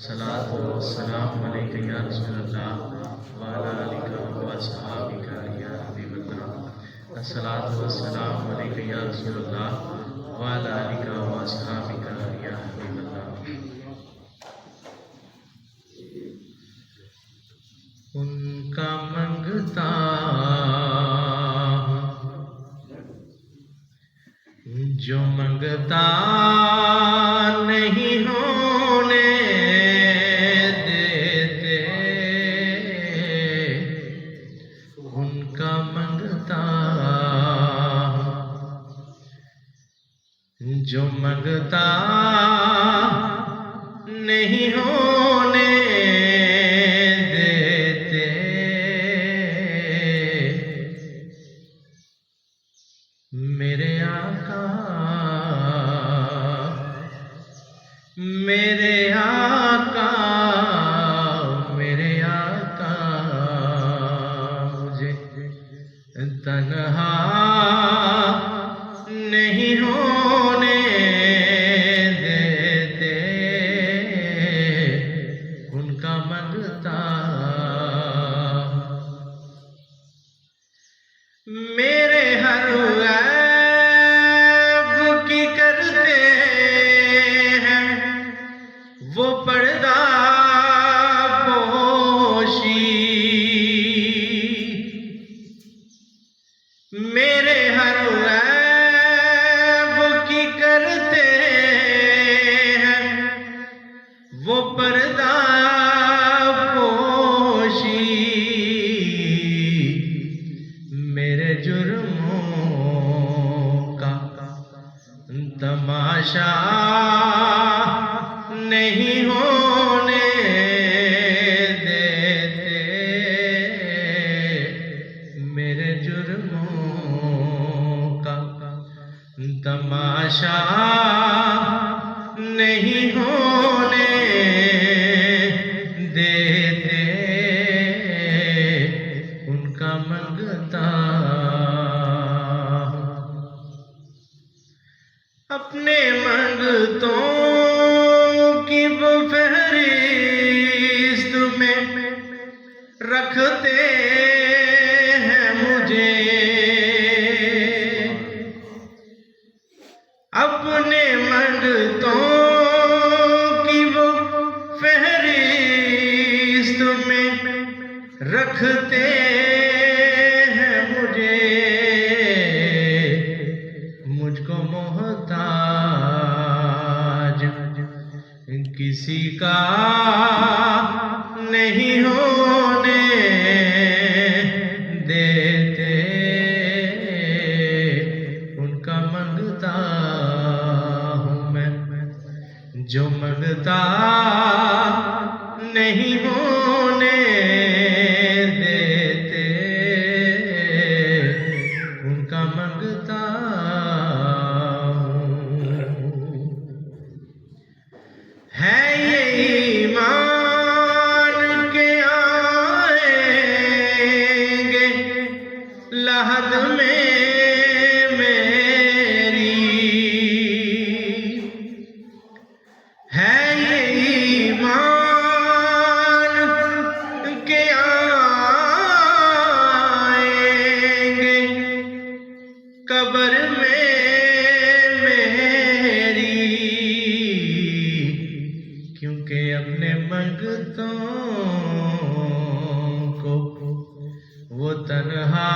الصلاۃ والسلام علیک یا رسول اللہ وعلی آلک و اصحابک یا حبیب اللہ۔ الصلاۃ والسلام علیک یا رسول اللہ وعلی آلک و اصحابک یا حبیب اللہ۔ ان کا منگتا جو منگتا نہیں ہونے دیتے، ان کا منگتا جو منگتا نہیں ہونے دیتے، میرے آقا میرے آقا میرے آقا مجھے تنہا نہیں ہونے دیتے، ان کا منگتا میرے ہر عیب کی کرتے ہیں وہ پردہ پوشی، میرے ہر عیب کی کرتے ہیں وہ پردہ پوشی، میرے جرموں کا تماشا نہیں ہونے دیتے، میرے جرموں کا تماشا نہیں ہونے دیتے، ان کا منگتا اپنے منگتوں کی وہ فہرست میں رکھتے ہیں مجھے، اپنے منگتوں کی وہ فہرست میں رکھتے ہیں مجھے، مجھ کو محتاج کسی کا نہیں ہونے دیتے، ان کا منگتا ہوں میں جو منگتا نہیں ہونے دیتے، ان کا منگتا ہے یہ ایمان کے آئیں گے لحد میں میری، ہے یہ ایمان کے آئیں گے قبر میں کیونکہ اپنے منگتوں کو وہ تنہا